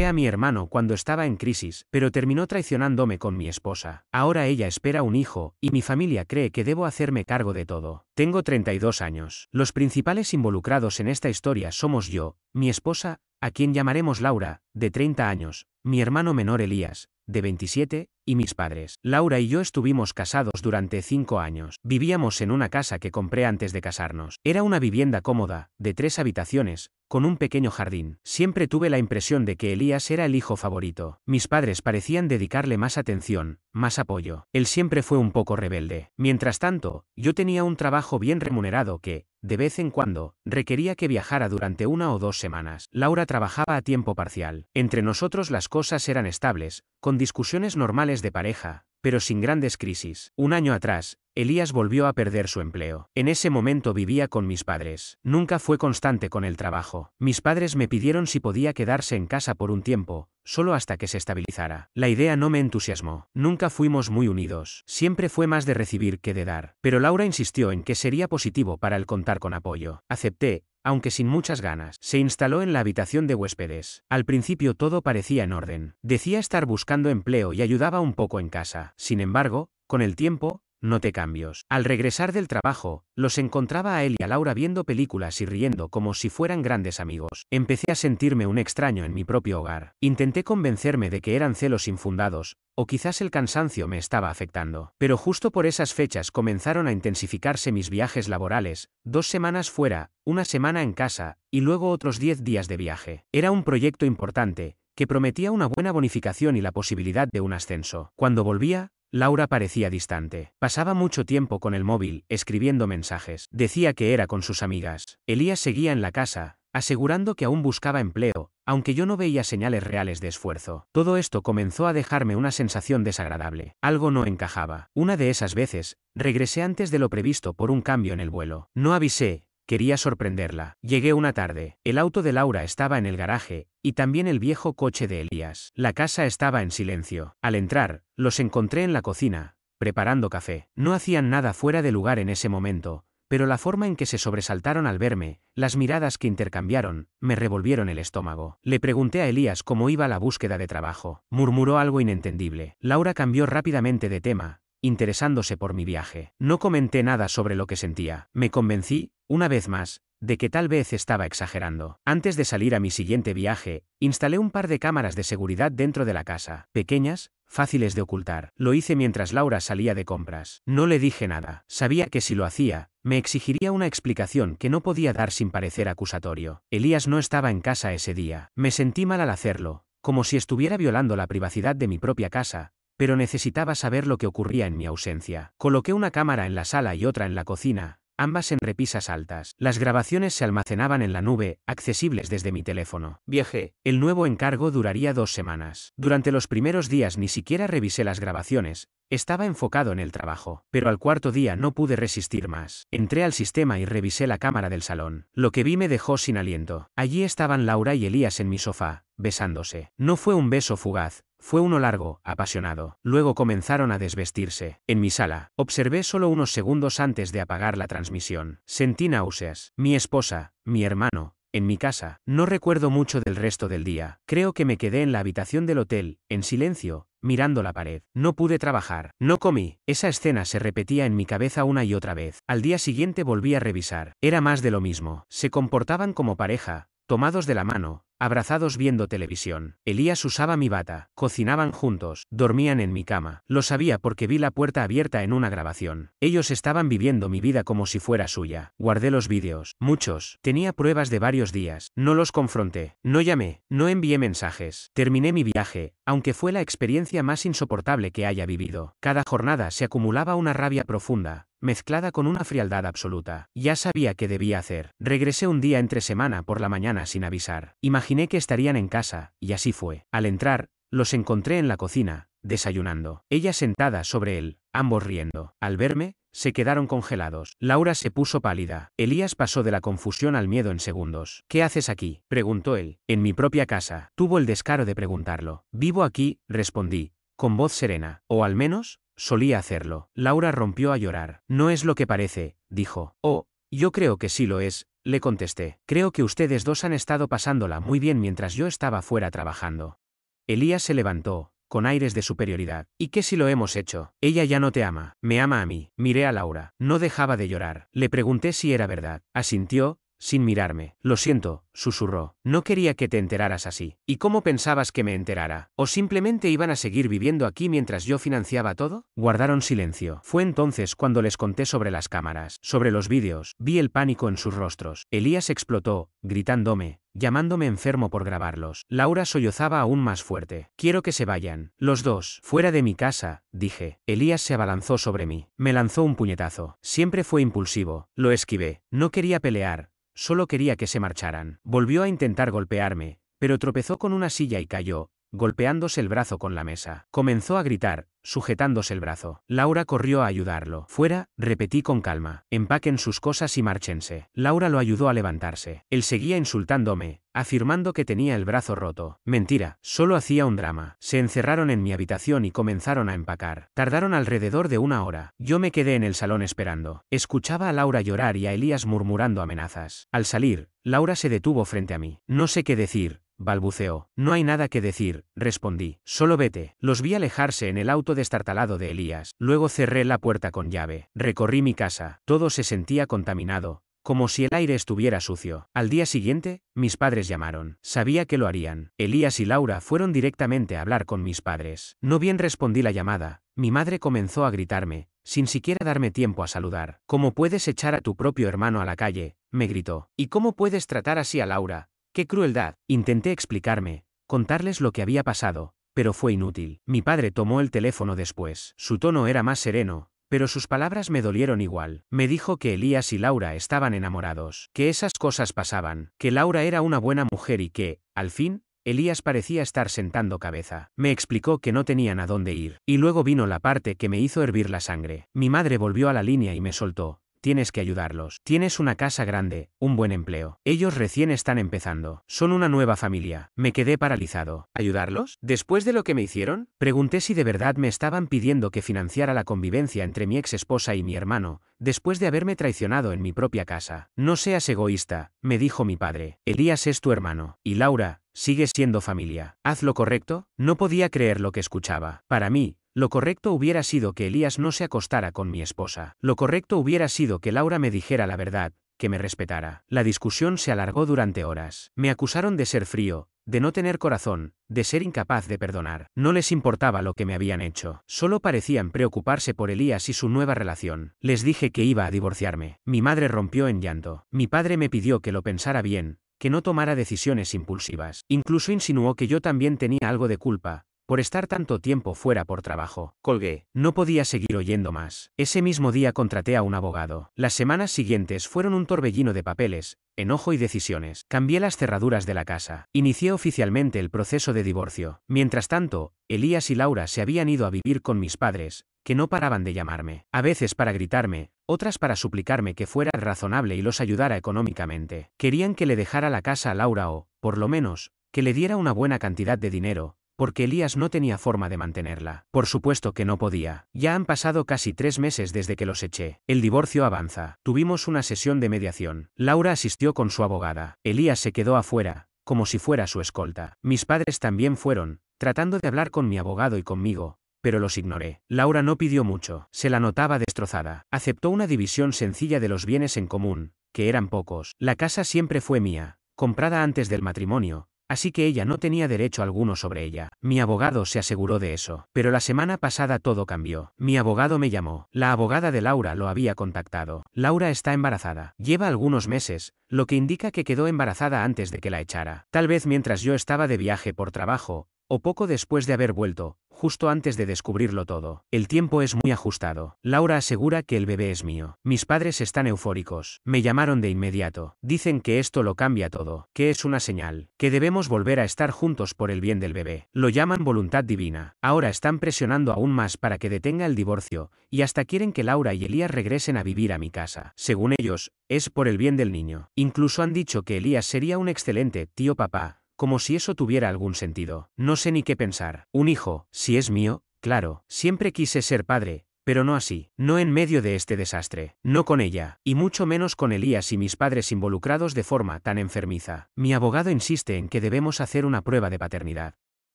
Dejé a mi hermano cuando estaba en crisis, pero terminó traicionándome con mi esposa. Ahora ella espera un hijo, y mi familia cree que debo hacerme cargo de todo. Tengo 32 años. Los principales involucrados en esta historia somos yo, mi esposa, a quien llamaremos Laura, de 30 años, mi hermano menor Elías, de 27, y mis padres. Laura y yo estuvimos casados durante 5 años. Vivíamos en una casa que compré antes de casarnos. Era una vivienda cómoda, de 3 habitaciones, con un pequeño jardín. Siempre tuve la impresión de que Elías era el hijo favorito. Mis padres parecían dedicarle más atención, más apoyo. Él siempre fue un poco rebelde. Mientras tanto, yo tenía un trabajo bien remunerado que, de vez en cuando, requería que viajara durante 1 o 2 semanas. Laura trabajaba a tiempo parcial. Entre nosotros las cosas eran estables, con discusiones normales de pareja, pero sin grandes crisis. Un año atrás, Elías volvió a perder su empleo. En ese momento vivía con mis padres. Nunca fue constante con el trabajo. Mis padres me pidieron si podía quedarse en casa por un tiempo, solo hasta que se estabilizara. La idea no me entusiasmó. Nunca fuimos muy unidos. Siempre fue más de recibir que de dar. Pero Laura insistió en que sería positivo para él contar con apoyo. Acepté, aunque sin muchas ganas. Se instaló en la habitación de huéspedes. Al principio todo parecía en orden. Decía estar buscando empleo y ayudaba un poco en casa. Sin embargo, con el tiempo, noté cambios. Al regresar del trabajo, los encontraba a él y a Laura viendo películas y riendo como si fueran grandes amigos. Empecé a sentirme un extraño en mi propio hogar. Intenté convencerme de que eran celos infundados, o quizás el cansancio me estaba afectando. Pero justo por esas fechas comenzaron a intensificarse mis viajes laborales, 2 semanas fuera, 1 semana en casa, y luego otros 10 días de viaje. Era un proyecto importante, que prometía una buena bonificación y la posibilidad de un ascenso. Cuando volvía, Laura parecía distante. Pasaba mucho tiempo con el móvil, escribiendo mensajes. Decía que era con sus amigas. Elías seguía en la casa, asegurando que aún buscaba empleo, aunque yo no veía señales reales de esfuerzo. Todo esto comenzó a dejarme una sensación desagradable. Algo no encajaba. Una de esas veces, regresé antes de lo previsto por un cambio en el vuelo. No avisé. Quería sorprenderla. Llegué una tarde. El auto de Laura estaba en el garaje, y también el viejo coche de Elías. La casa estaba en silencio. Al entrar, los encontré en la cocina, preparando café. No hacían nada fuera de lugar en ese momento, pero la forma en que se sobresaltaron al verme, las miradas que intercambiaron, me revolvieron el estómago. Le pregunté a Elías cómo iba la búsqueda de trabajo. Murmuró algo inentendible. Laura cambió rápidamente de tema, interesándose por mi viaje. No comenté nada sobre lo que sentía. Me convencí, una vez más, de que tal vez estaba exagerando. Antes de salir a mi siguiente viaje, instalé un par de cámaras de seguridad dentro de la casa. Pequeñas, fáciles de ocultar. Lo hice mientras Laura salía de compras. No le dije nada. Sabía que si lo hacía, me exigiría una explicación que no podía dar sin parecer acusatorio. Elías no estaba en casa ese día. Me sentí mal al hacerlo, como si estuviera violando la privacidad de mi propia casa, pero necesitaba saber lo que ocurría en mi ausencia. Coloqué una cámara en la sala y otra en la cocina, ambas en repisas altas. Las grabaciones se almacenaban en la nube, accesibles desde mi teléfono. Viajé. El nuevo encargo duraría 2 semanas. Durante los primeros días ni siquiera revisé las grabaciones, estaba enfocado en el trabajo. Pero al 4.º día no pude resistir más. Entré al sistema y revisé la cámara del salón. Lo que vi me dejó sin aliento. Allí estaban Laura y Elías en mi sofá, besándose. No fue un beso fugaz. Fue uno largo, apasionado. Luego comenzaron a desvestirse. En mi sala, observé solo unos segundos antes de apagar la transmisión. Sentí náuseas. Mi esposa, mi hermano, en mi casa. No recuerdo mucho del resto del día. Creo que me quedé en la habitación del hotel, en silencio, mirando la pared. No pude trabajar. No comí. Esa escena se repetía en mi cabeza una y otra vez. Al día siguiente volví a revisar. Era más de lo mismo. Se comportaban como pareja, tomados de la mano, abrazados viendo televisión. Elías usaba mi bata. Cocinaban juntos. Dormían en mi cama. Lo sabía porque vi la puerta abierta en una grabación. Ellos estaban viviendo mi vida como si fuera suya. Guardé los vídeos. Muchos. Tenía pruebas de varios días. No los confronté. No llamé. No envié mensajes. Terminé mi viaje, aunque fue la experiencia más insoportable que haya vivido. Cada jornada se acumulaba una rabia profunda, mezclada con una frialdad absoluta. Ya sabía qué debía hacer. Regresé un día entre semana por la mañana sin avisar. Imaginé que estarían en casa, y así fue. Al entrar, los encontré en la cocina, desayunando. Ella sentada sobre él, ambos riendo. Al verme, se quedaron congelados. Laura se puso pálida. Elías pasó de la confusión al miedo en segundos. ¿Qué haces aquí?, preguntó él. En mi propia casa. Tuvo el descaro de preguntarlo. Vivo aquí, respondí, con voz serena. O al menos, solía hacerlo. Laura rompió a llorar. No es lo que parece, dijo. Oh, yo creo que sí lo es, le contesté. Creo que ustedes dos han estado pasándola muy bien mientras yo estaba fuera trabajando. Elías se levantó, con aires de superioridad. ¿Y qué si lo hemos hecho? Ella ya no te ama, me ama a mí. Miré a Laura. No dejaba de llorar. Le pregunté si era verdad. Asintió, sin mirarme. Lo siento, susurró. No quería que te enteraras así. ¿Y cómo pensabas que me enterara? ¿O simplemente iban a seguir viviendo aquí mientras yo financiaba todo? Guardaron silencio. Fue entonces cuando les conté sobre las cámaras, sobre los vídeos. Vi el pánico en sus rostros. Elías explotó, gritándome, llamándome enfermo por grabarlos. Laura sollozaba aún más fuerte. Quiero que se vayan. Los dos. Fuera de mi casa, dije. Elías se abalanzó sobre mí. Me lanzó un puñetazo. Siempre fue impulsivo. Lo esquivé. No quería pelear. Solo quería que se marcharan. Volvió a intentar golpearme, pero tropezó con una silla y cayó, golpeándose el brazo con la mesa. Comenzó a gritar, sujetándose el brazo. Laura corrió a ayudarlo. Fuera, repetí con calma. Empaquen sus cosas y márchense. Laura lo ayudó a levantarse. Él seguía insultándome, afirmando que tenía el brazo roto. Mentira, solo hacía un drama. Se encerraron en mi habitación y comenzaron a empacar. Tardaron alrededor de 1 hora. Yo me quedé en el salón esperando. Escuchaba a Laura llorar y a Elías murmurando amenazas. Al salir, Laura se detuvo frente a mí. No sé qué decir, balbuceó. No hay nada que decir, respondí. Solo vete. Los vi alejarse en el auto destartalado de Elías. Luego cerré la puerta con llave. Recorrí mi casa. Todo se sentía contaminado, como si el aire estuviera sucio. Al día siguiente, mis padres llamaron. Sabía que lo harían. Elías y Laura fueron directamente a hablar con mis padres. No bien respondí la llamada, mi madre comenzó a gritarme, sin siquiera darme tiempo a saludar. ¿Cómo puedes echar a tu propio hermano a la calle?, me gritó. ¿Y cómo puedes tratar así a Laura? ¡Qué crueldad! Intenté explicarme, contarles lo que había pasado, pero fue inútil. Mi padre tomó el teléfono después. Su tono era más sereno, pero sus palabras me dolieron igual. Me dijo que Elías y Laura estaban enamorados, que esas cosas pasaban, que Laura era una buena mujer y que, al fin, Elías parecía estar sentando cabeza. Me explicó que no tenían a dónde ir. Y luego vino la parte que me hizo hervir la sangre. Mi madre volvió a la línea y me soltó. Tienes que ayudarlos. Tienes una casa grande, un buen empleo. Ellos recién están empezando. Son una nueva familia. Me quedé paralizado. ¿Ayudarlos? ¿Después de lo que me hicieron? Pregunté si de verdad me estaban pidiendo que financiara la convivencia entre mi ex esposa y mi hermano, después de haberme traicionado en mi propia casa. No seas egoísta, me dijo mi padre. Elías es tu hermano. Y Laura, sigue siendo familia. Haz lo correcto. No podía creer lo que escuchaba. Para mí, lo correcto hubiera sido que Elías no se acostara con mi esposa. Lo correcto hubiera sido que Laura me dijera la verdad, que me respetara. La discusión se alargó durante horas. Me acusaron de ser frío, de no tener corazón, de ser incapaz de perdonar. No les importaba lo que me habían hecho. Solo parecían preocuparse por Elías y su nueva relación. Les dije que iba a divorciarme. Mi madre rompió en llanto. Mi padre me pidió que lo pensara bien, que no tomara decisiones impulsivas. Incluso insinuó que yo también tenía algo de culpa, por estar tanto tiempo fuera por trabajo. Colgué. No podía seguir oyendo más. Ese mismo día contraté a un abogado. Las semanas siguientes fueron un torbellino de papeles, enojo y decisiones. Cambié las cerraduras de la casa. Inicié oficialmente el proceso de divorcio. Mientras tanto, Elías y Laura se habían ido a vivir con mis padres, que no paraban de llamarme. A veces para gritarme, otras para suplicarme que fuera razonable y los ayudara económicamente. Querían que le dejara la casa a Laura o, por lo menos, que le diera una buena cantidad de dinero, porque Elías no tenía forma de mantenerla. Por supuesto que no podía. Ya han pasado casi 3 meses desde que los eché. El divorcio avanza. Tuvimos una sesión de mediación. Laura asistió con su abogada. Elías se quedó afuera, como si fuera su escolta. Mis padres también fueron, tratando de hablar con mi abogado y conmigo, pero los ignoré. Laura no pidió mucho. Se la notaba destrozada. Aceptó una división sencilla de los bienes en común, que eran pocos. La casa siempre fue mía, comprada antes del matrimonio, así que ella no tenía derecho alguno sobre ella. Mi abogado se aseguró de eso. Pero la semana pasada todo cambió. Mi abogado me llamó. La abogada de Laura lo había contactado. Laura está embarazada. Lleva algunos meses, lo que indica que quedó embarazada antes de que la echara. Tal vez mientras yo estaba de viaje por trabajo, o poco después de haber vuelto, justo antes de descubrirlo todo. El tiempo es muy ajustado. Laura asegura que el bebé es mío. Mis padres están eufóricos. Me llamaron de inmediato. Dicen que esto lo cambia todo, que es una señal, que debemos volver a estar juntos por el bien del bebé. Lo llaman voluntad divina. Ahora están presionando aún más para que detenga el divorcio, y hasta quieren que Laura y Elías regresen a vivir a mi casa. Según ellos, es por el bien del niño. Incluso han dicho que Elías sería un excelente tío papá, como si eso tuviera algún sentido. No sé ni qué pensar. Un hijo, si es mío, claro. Siempre quise ser padre, pero no así, no en medio de este desastre, no con ella, y mucho menos con Elías y mis padres involucrados de forma tan enfermiza. Mi abogado insiste en que debemos hacer una prueba de paternidad.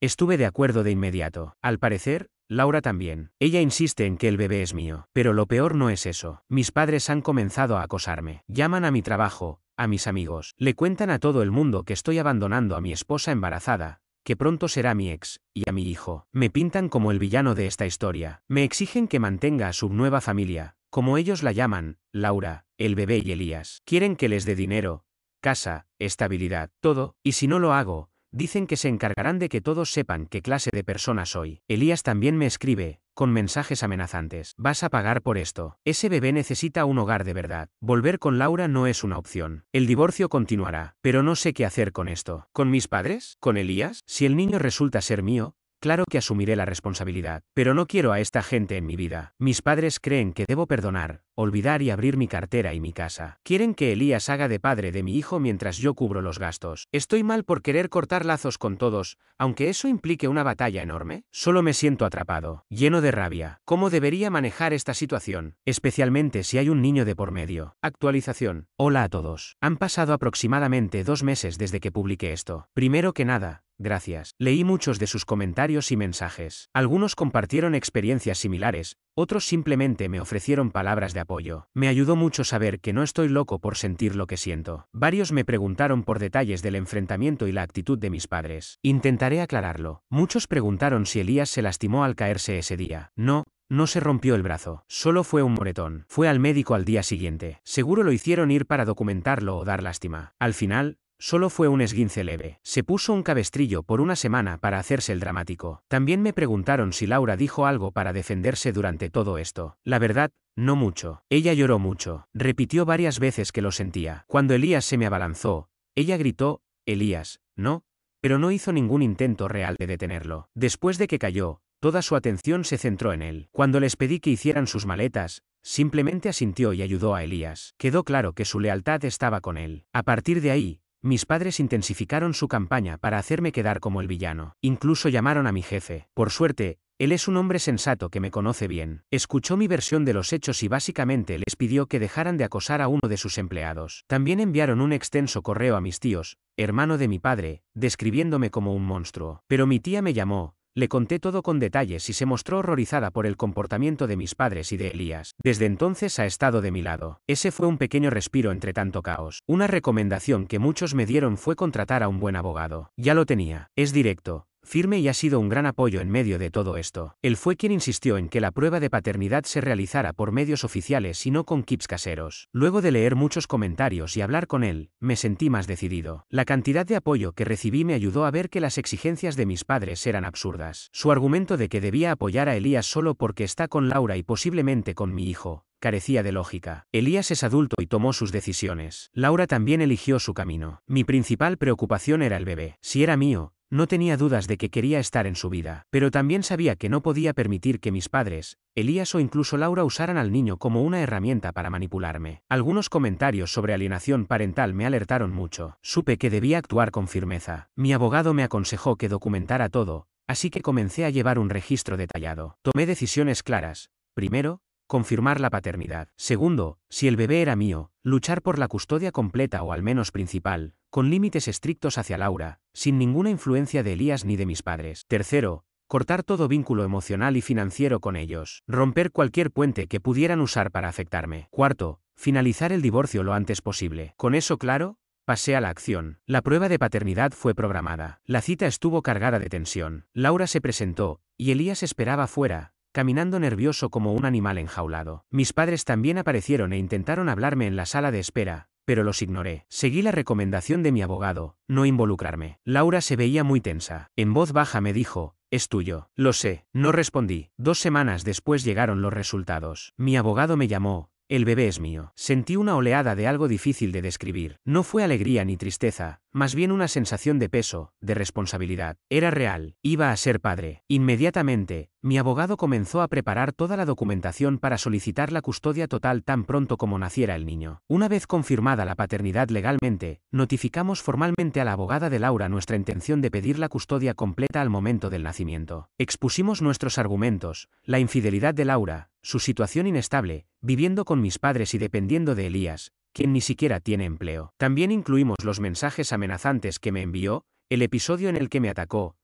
Estuve de acuerdo de inmediato. Al parecer, Laura también. Ella insiste en que el bebé es mío. Pero lo peor no es eso. Mis padres han comenzado a acosarme. Llaman a mi trabajo, a mis amigos. Le cuentan a todo el mundo que estoy abandonando a mi esposa embarazada, que pronto será mi ex, y a mi hijo. Me pintan como el villano de esta historia. Me exigen que mantenga a su nueva familia, como ellos la llaman, Laura, el bebé y Elías. Quieren que les dé dinero, casa, estabilidad, todo, y si no lo hago, dicen que se encargarán de que todos sepan qué clase de persona soy. Elías también me escribe, con mensajes amenazantes. Vas a pagar por esto. Ese bebé necesita un hogar de verdad. Volver con Laura no es una opción. El divorcio continuará, pero no sé qué hacer con esto. ¿Con mis padres? ¿Con Elías? Si el niño resulta ser mío, claro que asumiré la responsabilidad, pero no quiero a esta gente en mi vida. Mis padres creen que debo perdonar, olvidar y abrir mi cartera y mi casa. Quieren que Elías haga de padre de mi hijo mientras yo cubro los gastos. ¿Estoy mal por querer cortar lazos con todos, aunque eso implique una batalla enorme? Solo me siento atrapado, lleno de rabia. ¿Cómo debería manejar esta situación? Especialmente si hay un niño de por medio. Actualización. Hola a todos. Han pasado aproximadamente 2 meses desde que publiqué esto. Primero que nada, gracias. Leí muchos de sus comentarios y mensajes. Algunos compartieron experiencias similares, otros simplemente me ofrecieron palabras de apoyo. Me ayudó mucho saber que no estoy loco por sentir lo que siento. Varios me preguntaron por detalles del enfrentamiento y la actitud de mis padres. Intentaré aclararlo. Muchos preguntaron si Elías se lastimó al caerse ese día. No se rompió el brazo, solo fue un moretón. Fue al médico al día siguiente. Seguro lo hicieron ir para documentarlo o dar lástima. Al final, solo fue un esguince leve. Se puso un cabestrillo por una semana para hacerse el dramático. También me preguntaron si Laura dijo algo para defenderse durante todo esto. La verdad, no mucho. Ella lloró mucho. Repitió varias veces que lo sentía. Cuando Elías se me abalanzó, ella gritó, Elías, no, pero no hizo ningún intento real de detenerlo. Después de que cayó, toda su atención se centró en él. Cuando les pedí que hicieran sus maletas, simplemente asintió y ayudó a Elías. Quedó claro que su lealtad estaba con él. A partir de ahí, mis padres intensificaron su campaña para hacerme quedar como el villano. Incluso llamaron a mi jefe. Por suerte, él es un hombre sensato que me conoce bien. Escuchó mi versión de los hechos y básicamente les pidió que dejaran de acosar a uno de sus empleados. También enviaron un extenso correo a mis tíos, hermano de mi padre, describiéndome como un monstruo. Pero mi tía me llamó. Le conté todo con detalles y se mostró horrorizada por el comportamiento de mis padres y de Elías. Desde entonces ha estado de mi lado. Ese fue un pequeño respiro entre tanto caos. Una recomendación que muchos me dieron fue contratar a un buen abogado. Ya lo tenía. Es directo, firme y ha sido un gran apoyo en medio de todo esto. Él fue quien insistió en que la prueba de paternidad se realizara por medios oficiales y no con kits caseros. Luego de leer muchos comentarios y hablar con él, me sentí más decidido. La cantidad de apoyo que recibí me ayudó a ver que las exigencias de mis padres eran absurdas. Su argumento de que debía apoyar a Elías solo porque está con Laura y posiblemente con mi hijo, carecía de lógica. Elías es adulto y tomó sus decisiones. Laura también eligió su camino. Mi principal preocupación era el bebé. Si era mío, no tenía dudas de que quería estar en su vida, pero también sabía que no podía permitir que mis padres, Elías o incluso Laura usaran al niño como una herramienta para manipularme. Algunos comentarios sobre alienación parental me alertaron mucho. Supe que debía actuar con firmeza. Mi abogado me aconsejó que documentara todo, así que comencé a llevar un registro detallado. Tomé decisiones claras. Primero, confirmar la paternidad. Segundo, si el bebé era mío, luchar por la custodia completa o al menos principal, con límites estrictos hacia Laura, sin ninguna influencia de Elías ni de mis padres. Tercero, cortar todo vínculo emocional y financiero con ellos. Romper cualquier puente que pudieran usar para afectarme. Cuarto, finalizar el divorcio lo antes posible. Con eso claro, pasé a la acción. La prueba de paternidad fue programada. La cita estuvo cargada de tensión. Laura se presentó, y Elías esperaba fuera, caminando nervioso como un animal enjaulado. Mis padres también aparecieron e intentaron hablarme en la sala de espera, pero los ignoré. Seguí la recomendación de mi abogado, no involucrarme. Laura se veía muy tensa. En voz baja me dijo, es tuyo. Lo sé, no respondí. 2 semanas después llegaron los resultados. Mi abogado me llamó, el bebé es mío. Sentí una oleada de algo difícil de describir. No fue alegría ni tristeza, más bien una sensación de peso, de responsabilidad. Era real, iba a ser padre. Inmediatamente, mi abogado comenzó a preparar toda la documentación para solicitar la custodia total tan pronto como naciera el niño. Una vez confirmada la paternidad legalmente, notificamos formalmente a la abogada de Laura nuestra intención de pedir la custodia completa al momento del nacimiento. Expusimos nuestros argumentos, la infidelidad de Laura, su situación inestable, viviendo con mis padres y dependiendo de Elías, quien ni siquiera tiene empleo. También incluimos los mensajes amenazantes que me envió, el episodio en el que me atacó,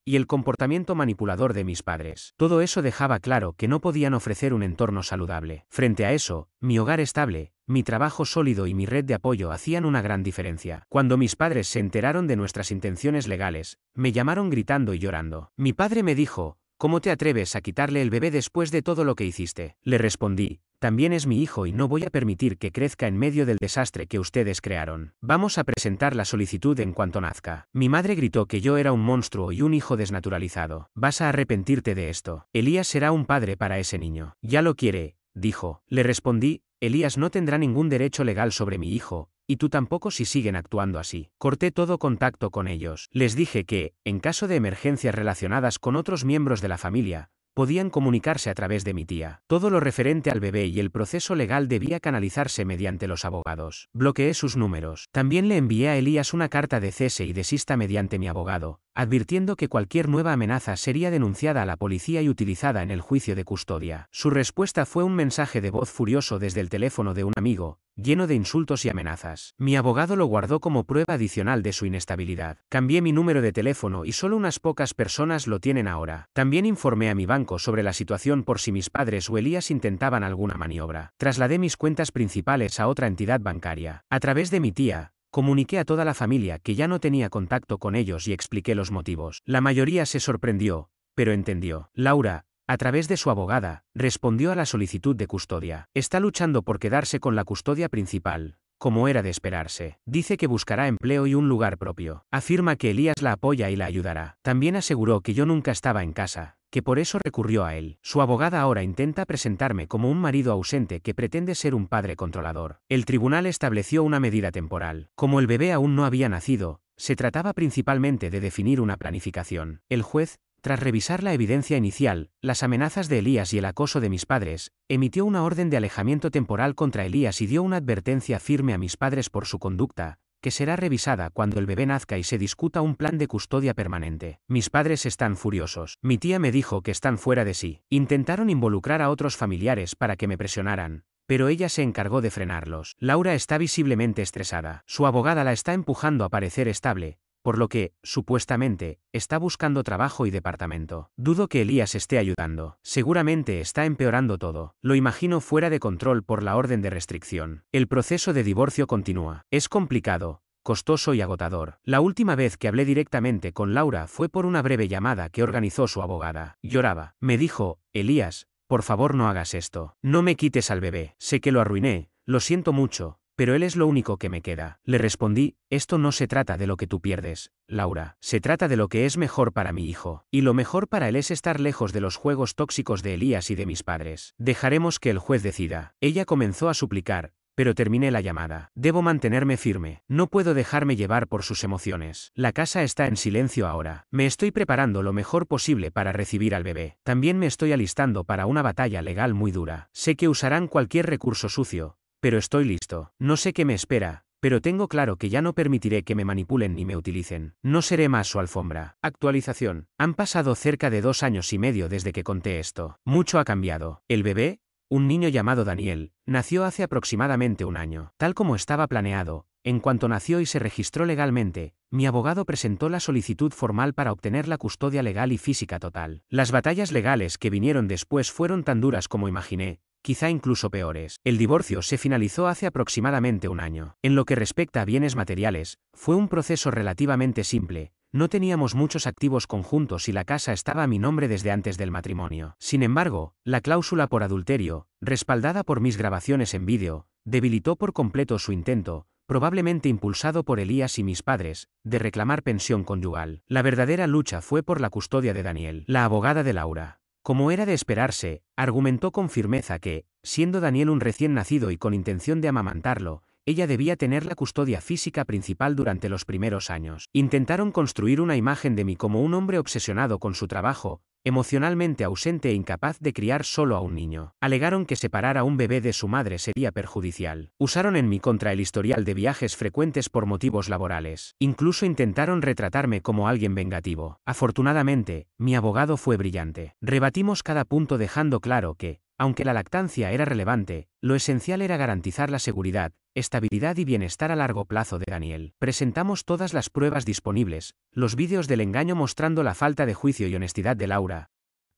y el comportamiento manipulador de mis padres. Todo eso dejaba claro que no podían ofrecer un entorno saludable. Frente a eso, mi hogar estable, mi trabajo sólido y mi red de apoyo hacían una gran diferencia. Cuando mis padres se enteraron de nuestras intenciones legales, me llamaron gritando y llorando. Mi padre me dijo: ¿cómo te atreves a quitarle el bebé después de todo lo que hiciste? Le respondí: también es mi hijo y no voy a permitir que crezca en medio del desastre que ustedes crearon. Vamos a presentar la solicitud en cuanto nazca. Mi madre gritó que yo era un monstruo y un hijo desnaturalizado. Vas a arrepentirte de esto. Elías será un padre para ese niño. Ya lo quiere, dijo. Le respondí: Elías no tendrá ningún derecho legal sobre mi hijo, y tú tampoco si siguen actuando así. Corté todo contacto con ellos. Les dije que, en caso de emergencias relacionadas con otros miembros de la familia, podían comunicarse a través de mi tía. Todo lo referente al bebé y el proceso legal debía canalizarse mediante los abogados. Bloqueé sus números. También le envié a Elías una carta de cese y desista mediante mi abogado, advirtiendo que cualquier nueva amenaza sería denunciada a la policía y utilizada en el juicio de custodia. Su respuesta fue un mensaje de voz furioso desde el teléfono de un amigo, lleno de insultos y amenazas. Mi abogado lo guardó como prueba adicional de su inestabilidad. Cambié mi número de teléfono y solo unas pocas personas lo tienen ahora. También informé a mi banco sobre la situación por si mis padres o Elías intentaban alguna maniobra. Trasladé mis cuentas principales a otra entidad bancaria. A través de mi tía, comuniqué a toda la familia que ya no tenía contacto con ellos y expliqué los motivos. La mayoría se sorprendió, pero entendió. Laura, a través de su abogada, respondió a la solicitud de custodia. Está luchando por quedarse con la custodia principal, como era de esperarse. Dice que buscará empleo y un lugar propio. Afirma que Elías la apoya y la ayudará. También aseguró que yo nunca estaba en casa, que por eso recurrió a él. Su abogada ahora intenta presentarme como un marido ausente que pretende ser un padre controlador. El tribunal estableció una medida temporal. Como el bebé aún no había nacido, se trataba principalmente de definir una planificación. El juez, tras revisar la evidencia inicial, las amenazas de Elías y el acoso de mis padres, emitió una orden de alejamiento temporal contra Elías y dio una advertencia firme a mis padres por su conducta, que será revisada cuando el bebé nazca y se discuta un plan de custodia permanente. Mis padres están furiosos. Mi tía me dijo que están fuera de sí. Intentaron involucrar a otros familiares para que me presionaran, pero ella se encargó de frenarlos. Laura está visiblemente estresada. Su abogada la está empujando a parecer estable, por lo que, supuestamente, está buscando trabajo y departamento. Dudo que Elías esté ayudando. Seguramente está empeorando todo. Lo imagino fuera de control por la orden de restricción. El proceso de divorcio continúa. Es complicado, costoso y agotador. La última vez que hablé directamente con Laura fue por una breve llamada que organizó su abogada. Lloraba. Me dijo: Elías, por favor no hagas esto. No me quites al bebé. Sé que lo arruiné, lo siento mucho, pero él es lo único que me queda. Le respondí: esto no se trata de lo que tú pierdes, Laura. Se trata de lo que es mejor para mi hijo. Y lo mejor para él es estar lejos de los juegos tóxicos de Elías y de mis padres. Dejaremos que el juez decida. Ella comenzó a suplicar, pero terminé la llamada. Debo mantenerme firme. No puedo dejarme llevar por sus emociones. La casa está en silencio ahora. Me estoy preparando lo mejor posible para recibir al bebé. También me estoy alistando para una batalla legal muy dura. Sé que usarán cualquier recurso sucio, pero estoy listo. No sé qué me espera, pero tengo claro que ya no permitiré que me manipulen ni me utilicen. No seré más su alfombra. Actualización. Han pasado cerca de 2 años y medio desde que conté esto. Mucho ha cambiado. El bebé, un niño llamado Daniel, nació hace aproximadamente un año. Tal como estaba planeado, en cuanto nació y se registró legalmente, mi abogado presentó la solicitud formal para obtener la custodia legal y física total. Las batallas legales que vinieron después fueron tan duras como imaginé, quizá incluso peores. El divorcio se finalizó hace aproximadamente un año. En lo que respecta a bienes materiales, fue un proceso relativamente simple. No teníamos muchos activos conjuntos y la casa estaba a mi nombre desde antes del matrimonio. Sin embargo, la cláusula por adulterio, respaldada por mis grabaciones en vídeo, debilitó por completo su intento, probablemente impulsado por Elías y mis padres, de reclamar pensión conyugal. La verdadera lucha fue por la custodia de Daniel. La abogada de Laura, como era de esperarse, argumentó con firmeza que, siendo Daniel un recién nacido y con intención de amamantarlo, ella debía tener la custodia física principal durante los primeros años. Intentaron construir una imagen de mí como un hombre obsesionado con su trabajo, emocionalmente ausente e incapaz de criar solo a un niño. Alegaron que separar a un bebé de su madre sería perjudicial. Usaron en mi contra el historial de viajes frecuentes por motivos laborales. Incluso intentaron retratarme como alguien vengativo. Afortunadamente, mi abogado fue brillante. Rebatimos cada punto dejando claro que, aunque la lactancia era relevante, lo esencial era garantizar la seguridad, estabilidad y bienestar a largo plazo de Daniel. Presentamos todas las pruebas disponibles, los vídeos del engaño mostrando la falta de juicio y honestidad de Laura,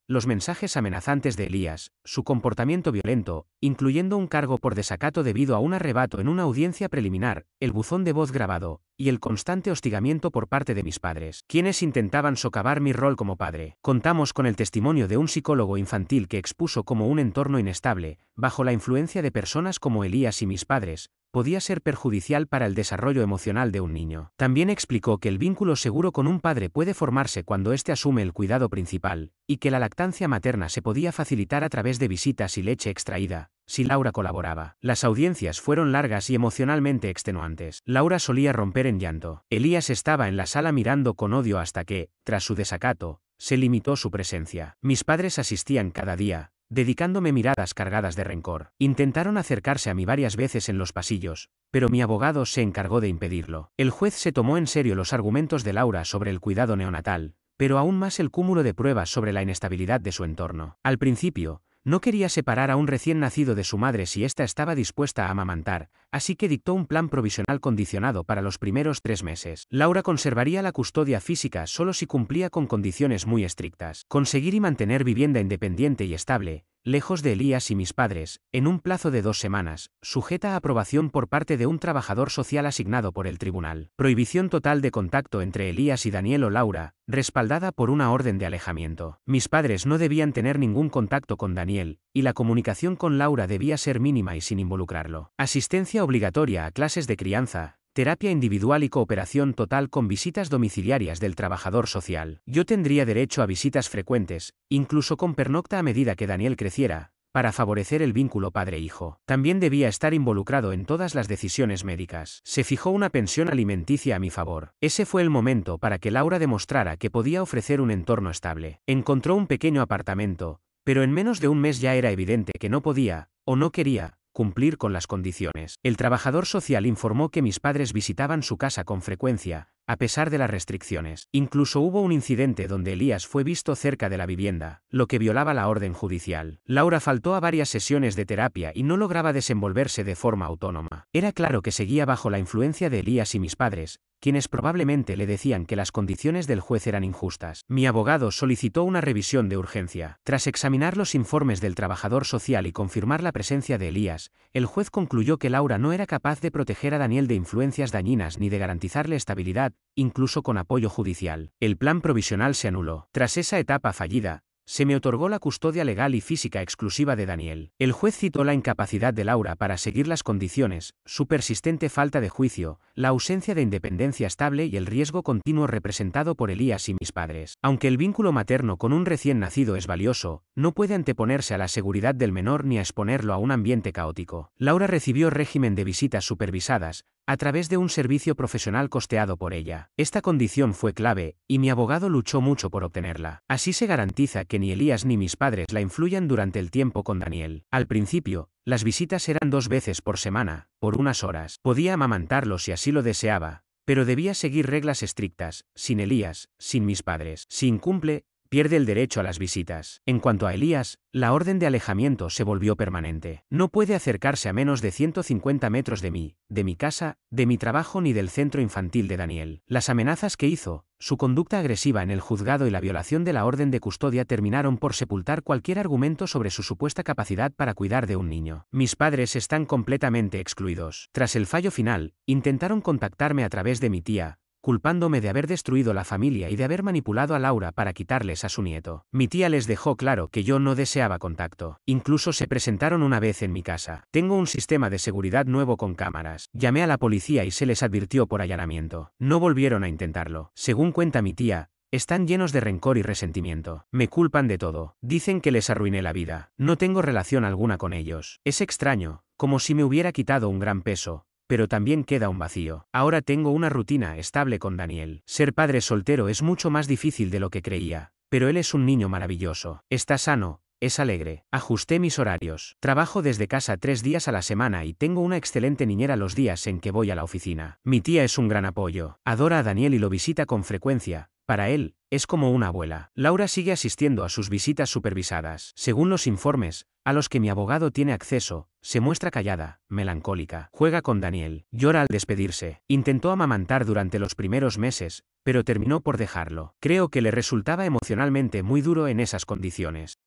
los mensajes amenazantes de Elías, su comportamiento violento, incluyendo un cargo por desacato debido a un arrebato en una audiencia preliminar, el buzón de voz grabado, y el constante hostigamiento por parte de mis padres, quienes intentaban socavar mi rol como padre. Contamos con el testimonio de un psicólogo infantil que expuso cómo un entorno inestable, bajo la influencia de personas como Elías y mis padres, podía ser perjudicial para el desarrollo emocional de un niño. También explicó que el vínculo seguro con un padre puede formarse cuando éste asume el cuidado principal, y que la lactancia materna se podía facilitar a través de visitas y leche extraída, si Laura colaboraba. Las audiencias fueron largas y emocionalmente extenuantes. Laura solía romper en llanto. Elías estaba en la sala mirando con odio hasta que, tras su desacato, se limitó su presencia. Mis padres asistían cada día, dedicándome miradas cargadas de rencor. Intentaron acercarse a mí varias veces en los pasillos, pero mi abogado se encargó de impedirlo. El juez se tomó en serio los argumentos de Laura sobre el cuidado neonatal, pero aún más el cúmulo de pruebas sobre la inestabilidad de su entorno. Al principio, no quería separar a un recién nacido de su madre si ésta estaba dispuesta a amamantar, así que dictó un plan provisional condicionado para los primeros 3 meses. Laura conservaría la custodia física solo si cumplía con condiciones muy estrictas. Conseguir y mantener vivienda independiente y estable, lejos de Elías y mis padres, en un plazo de 2 semanas, sujeta a aprobación por parte de un trabajador social asignado por el tribunal. Prohibición total de contacto entre Elías y Daniel o Laura, respaldada por una orden de alejamiento. Mis padres no debían tener ningún contacto con Daniel, y la comunicación con Laura debía ser mínima y sin involucrarlo. Asistencia obligatoria a clases de crianza, terapia individual y cooperación total con visitas domiciliarias del trabajador social. Yo tendría derecho a visitas frecuentes, incluso con pernocta a medida que Daniel creciera, para favorecer el vínculo padre-hijo. También debía estar involucrado en todas las decisiones médicas. Se fijó una pensión alimenticia a mi favor. Ese fue el momento para que Laura demostrara que podía ofrecer un entorno estable. Encontró un pequeño apartamento, pero en menos de un mes ya era evidente que no podía, o no quería, cumplir con las condiciones. El trabajador social informó que mis padres visitaban su casa con frecuencia, a pesar de las restricciones. Incluso hubo un incidente donde Elías fue visto cerca de la vivienda, lo que violaba la orden judicial. Laura faltó a varias sesiones de terapia y no lograba desenvolverse de forma autónoma. Era claro que seguía bajo la influencia de Elías y mis padres, quienes probablemente le decían que las condiciones del juez eran injustas. Mi abogado solicitó una revisión de urgencia. Tras examinar los informes del trabajador social y confirmar la presencia de Elías, el juez concluyó que Laura no era capaz de proteger a Daniel de influencias dañinas ni de garantizarle estabilidad, incluso con apoyo judicial. El plan provisional se anuló. Tras esa etapa fallida, se me otorgó la custodia legal y física exclusiva de Daniel. El juez citó la incapacidad de Laura para seguir las condiciones, su persistente falta de juicio, la ausencia de independencia estable y el riesgo continuo representado por Elías y mis padres. Aunque el vínculo materno con un recién nacido es valioso, no puede anteponerse a la seguridad del menor ni a exponerlo a un ambiente caótico. Laura recibió régimen de visitas supervisadas, a través de un servicio profesional costeado por ella. Esta condición fue clave, y mi abogado luchó mucho por obtenerla. Así se garantiza que ni Elías ni mis padres la influyan durante el tiempo con Daniel. Al principio, las visitas eran 2 veces por semana, por unas horas. Podía amamantarlo si así lo deseaba, pero debía seguir reglas estrictas, sin Elías, sin mis padres. Si incumple, pierde el derecho a las visitas. En cuanto a Elías, la orden de alejamiento se volvió permanente. No puede acercarse a menos de 150 metros de mí, de mi casa, de mi trabajo ni del centro infantil de Daniel. Las amenazas que hizo, su conducta agresiva en el juzgado y la violación de la orden de custodia terminaron por sepultar cualquier argumento sobre su supuesta capacidad para cuidar de un niño. Mis padres están completamente excluidos. Tras el fallo final, intentaron contactarme a través de mi tía, culpándome de haber destruido la familia y de haber manipulado a Laura para quitarles a su nieto. Mi tía les dejó claro que yo no deseaba contacto. Incluso se presentaron una vez en mi casa. Tengo un sistema de seguridad nuevo con cámaras. Llamé a la policía y se les advirtió por allanamiento. No volvieron a intentarlo. Según cuenta mi tía, Están llenos de rencor y resentimiento. Me culpan de todo. Dicen que les arruiné la vida. No tengo relación alguna con ellos. Es extraño, como si me hubiera quitado un gran peso. Pero también queda un vacío. Ahora tengo una rutina estable con Daniel. Ser padre soltero es mucho más difícil de lo que creía. Pero él es un niño maravilloso. Está sano. Es alegre. Ajusté mis horarios. Trabajo desde casa 3 días a la semana y tengo una excelente niñera los días en que voy a la oficina. Mi tía es un gran apoyo. Adora a Daniel y lo visita con frecuencia. Para él, es como una abuela. Laura sigue asistiendo a sus visitas supervisadas. Según los informes, a los que mi abogado tiene acceso, se muestra callada, melancólica. Juega con Daniel. Llora al despedirse. Intentó amamantar durante los primeros meses, pero terminó por dejarlo. Creo que le resultaba emocionalmente muy duro en esas condiciones.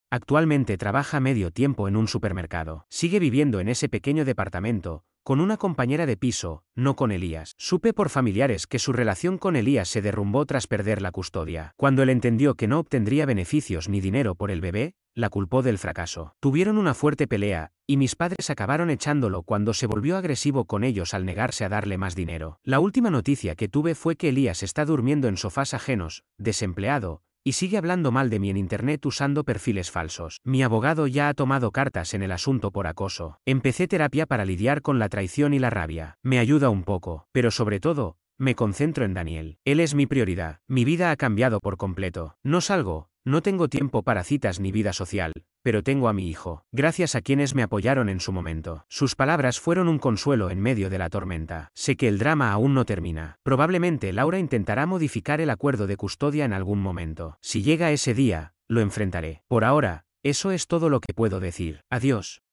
Actualmente trabaja medio tiempo en un supermercado. Sigue viviendo en ese pequeño departamento, con una compañera de piso, no con Elías. Supe por familiares que su relación con Elías se derrumbó tras perder la custodia. Cuando él entendió que no obtendría beneficios ni dinero por el bebé, la culpó del fracaso. Tuvieron una fuerte pelea, y mis padres acabaron echándolo cuando se volvió agresivo con ellos al negarse a darle más dinero. La última noticia que tuve fue que Elías está durmiendo en sofás ajenos, desempleado, y sigue hablando mal de mí en internet usando perfiles falsos. Mi abogado ya ha tomado cartas en el asunto por acoso. Empecé terapia para lidiar con la traición y la rabia. Me ayuda un poco, pero sobre todo, me concentro en Daniel. Él es mi prioridad. Mi vida ha cambiado por completo. No salgo, no tengo tiempo para citas ni vida social, pero tengo a mi hijo, gracias a quienes me apoyaron en su momento. Sus palabras fueron un consuelo en medio de la tormenta. Sé que el drama aún no termina. Probablemente Laura intentará modificar el acuerdo de custodia en algún momento. Si llega ese día, lo enfrentaré. Por ahora, eso es todo lo que puedo decir. Adiós.